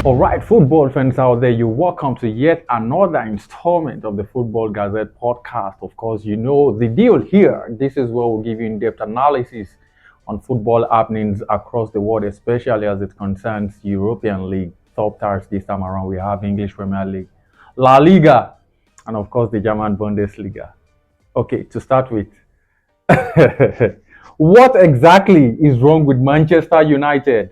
All right, football fans out there, you're welcome to yet another installment of the Football Gazette podcast. Of course, you know the deal here. This is where we'll give you in-depth analysis on football happenings across the world, especially as it concerns European League. Top tiers this time around, we have English Premier League, La Liga, and of course the German Bundesliga. Okay, to start with, what exactly is wrong with Manchester United?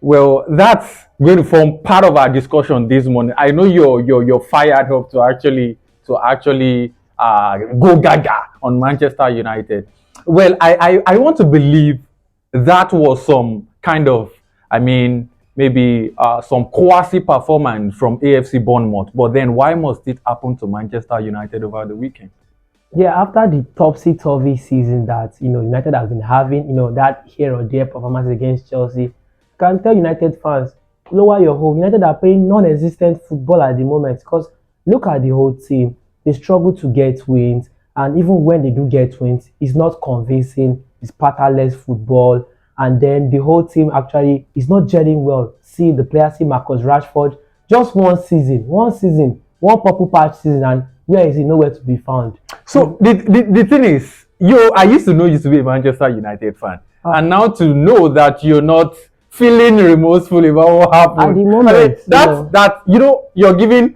Well, that's going to form part of our discussion this morning. I know you're fired up to actually go gaga on Manchester United. Well, I want to believe that was some kind of, maybe some quasi performance from AFC Bournemouth. But then why must it happen to Manchester United over the weekend? Yeah, after the topsy-turvy season that United has been having, that here or there performance against Chelsea, can tell United fans, lower your hope. United are playing non-existent football at the moment because look at the whole team. They struggle to get wins, and even when they do get wins, it's not convincing. It's patternless football, and then the whole team actually is not gelling well. See the players, see Marcus Rashford, just one purple patch season, and where is he? Nowhere to be found. So the thing is, I used to know you to be a Manchester United fan, and now to know that you're not feeling remorseful about what happened. At the moment, you're giving,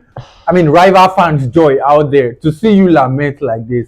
rival fans joy out there to see you lament like this.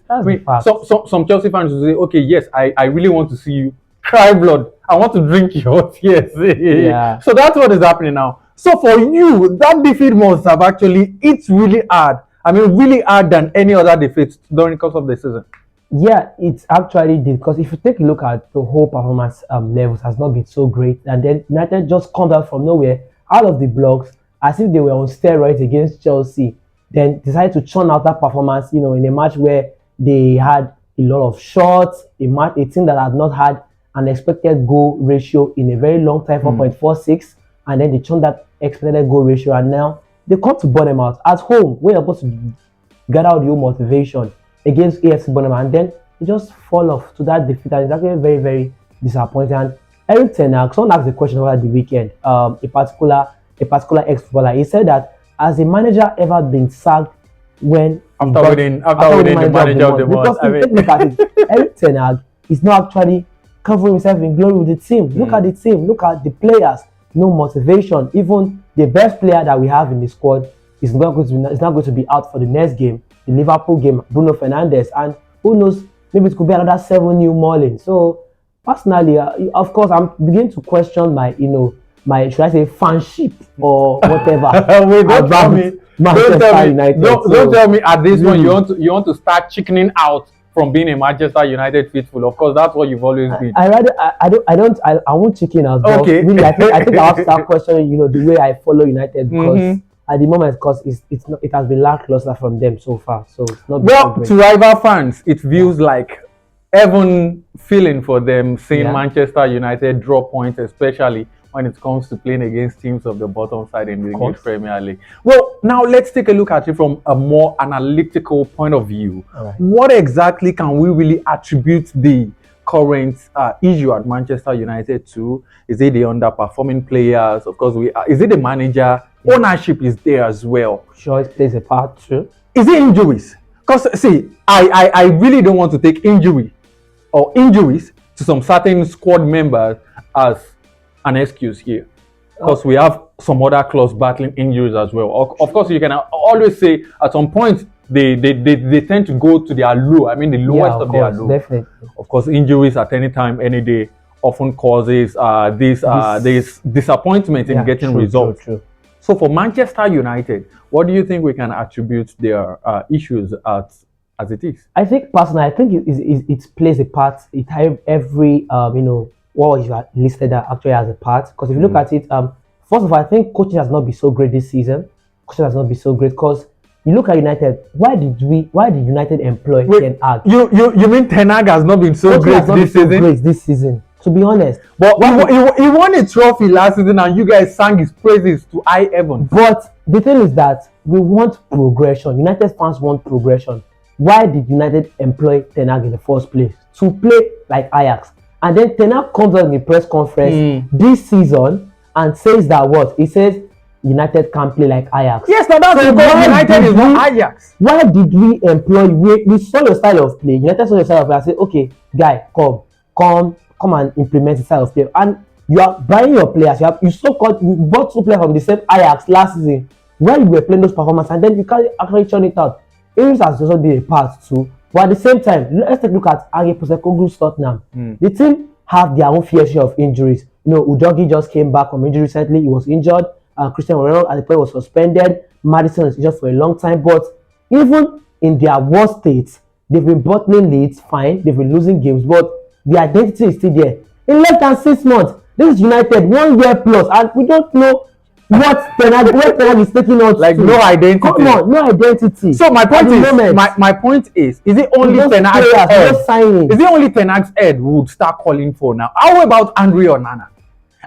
Some Chelsea fans will say, okay, yes, I really want to see you cry blood. I want to drink your tears. Yeah. So that's what is happening now. So for you, that defeat must have actually, it's really hard. Really hard than any other defeats during the course of the season. Yeah, it's actually did because if you take a look at the whole performance levels has not been so great, and then United just comes out from nowhere, out of the blocks, as if they were on steroids against Chelsea. Then decided to churn out that performance, in a match where they had a lot of shots, a team that had not had an expected goal ratio in a very long time, 4.46, and then they churned that expected goal ratio, and now they come to Bournemouth at home, where you're supposed to get out your motivation against AFC Bournemouth, and then you just fall off to that defeat, and it's actually very, very disappointing. And Eric Ten Hag, someone asked the question over the weekend, a particular ex-footballer, he said that has a manager ever been sacked when after winning the manager of the month? Because look at it, Eric Ten Hag is not actually covering himself in glory with the team. Look at the team, look at the players, no motivation. Even the best player that we have in the squad is not going to be out for the next game, the Liverpool game, Bruno Fernandes, and who knows, maybe it could be another 7 new Mullin. So personally, of course, I'm beginning to question my should I say fanship or whatever. Wait, don't tell me. Don't tell me at this point you want to start chickening out from being a Manchester United faithful. Of course, that's what you've always been. I won't chicken out. Okay. Really, I think I have to start questioning, the way I follow United because at the moment, because it has been lackluster from them so far. So it's not. Well, to rival fans, it feels like heaven feeling for them seeing Manchester United draw points, especially when it comes to playing against teams of the bottom side in the English Premier League. Well, now let's take a look at it from a more analytical point of view. Right. What exactly can we really attribute the current issue at Manchester United to? Is it the underperforming players? Of course, is it the manager? Yeah. Ownership is there as well. Sure, it plays a part too. Is it injuries? Because see, I really don't want to take injuries to some certain squad members as an excuse here, because we have some other clubs battling injuries as well. Of course, you can always say at some point they tend to go to their low. The lowest of their low. Definitely. Of course, injuries at any time, any day, often causes this disappointment in getting results. True. So for Manchester United, what do you think we can attribute their issues as it is? I think personally, it plays a part. It every what you are listed actually as a part, because if you look at it, first of all, I think coaching has not been so great this season. Coaching has not been so great because you look at United. Why did United employ Ten Hag? You mean Ten Hag has not been so great this season? To be honest, but he won a trophy last season, and you guys sang his praises to high heaven. But the thing is that we want progression. United fans want progression. Why did United employ Ten Hag in the first place? To play like Ajax. And then Ten Hag comes out in the press conference this season and says that what? He says United can't play like Ajax. Yes, now that's So because why United did is not Ajax. Why did we employ? We saw your style of play. United saw your style of play. I said, okay, guy, come and implement the style of play. And you are buying your players. You bought two players from the same Ajax last season when you were playing those performances, and then you can't actually churn it out. Injuries has also been a part too. But at the same time, let's take a look at Arie Postecoglou's Tottenham. The team have their own fair share of injuries. You know, Udogi just came back from injury recently. He was injured. Christian Ronaldo at the point was suspended. Madison is injured for a long time. But even in their worst states, they've been bottling leads, fine. They've been losing games, but the identity is still there. In less than 6 months, this is United 1 year plus, and we don't know where Ten Hag is taking us Like to. no identity. Come on, no identity. So my point is, moment, my point is it only those Ten Hag's players, head? those signings. Is it only Ten Hag's head who would start calling for now? How about Andre Onana?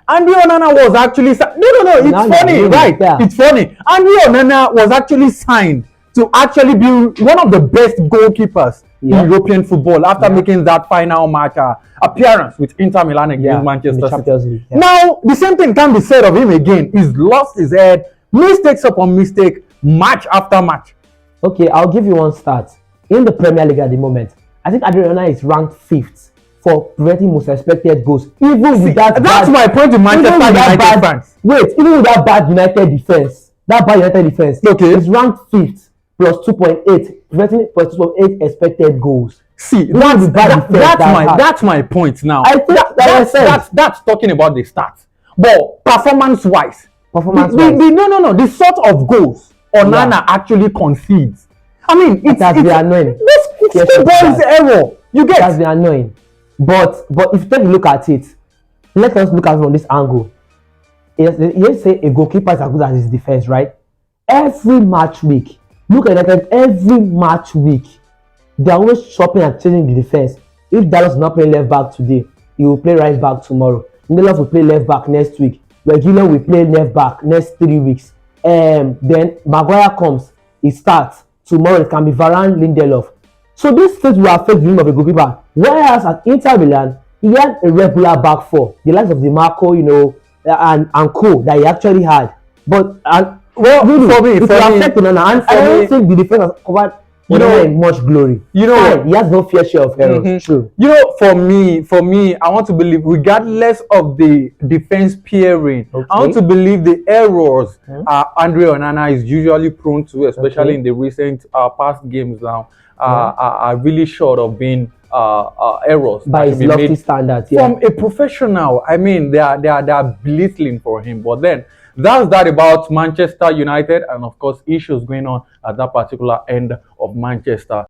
Andre Onana was actually no. It's Now funny, you're right? yeah. It's funny. Andre Onana was actually signed to actually be one of the best goalkeepers in European football after making that final match appearance with Inter Milan against Manchester City. Now the same thing can be said of him again. He's lost his head, mistakes upon mistake, match after match. Okay, I'll give you one stat. In the Premier League at the moment, I think Andre Onana is ranked 5th for preventing most expected goals. Even with that that's my point in Manchester United fans. Wait, even with that bad United defense, okay, is ranked 5th plus 2.8, preventing plus 2.8 expected goals. See, that's my point now. I think that's talking about the stats, but performance-wise, the sort of goals Onana actually concedes. I mean, it's annoying. It's football's error. You get? That's annoying. But if you take a look at it, let us look at it from this angle. Let's say a goalkeeper is as good as his defense, right? Every match week, look at that. Every match week, they're always shopping and changing the defense. If Dallas is not playing left back today, he will play right back tomorrow. Lindelof will play left back next week. Reguilon will play left back next 3 weeks. Then Maguire comes, he starts. Tomorrow it can be Varane, Lindelof. So this things will affect the game of a goalkeeper. Whereas at Inter Milan, he had a regular back four, the likes of Di Marco, and co that he actually had. But really, for me, affect Onana, and I don't think the defense has covered in much glory. He has no fair share of errors. True. For me, I want to believe, regardless of the defense pairing, I want to believe the errors Andre Onana is usually prone to, especially in the recent past games now, are really short of being errors by his lofty standards. From a professional, I mean, they are belittling for him. But then that's that about Manchester United, and of course issues going on at that particular end of Manchester.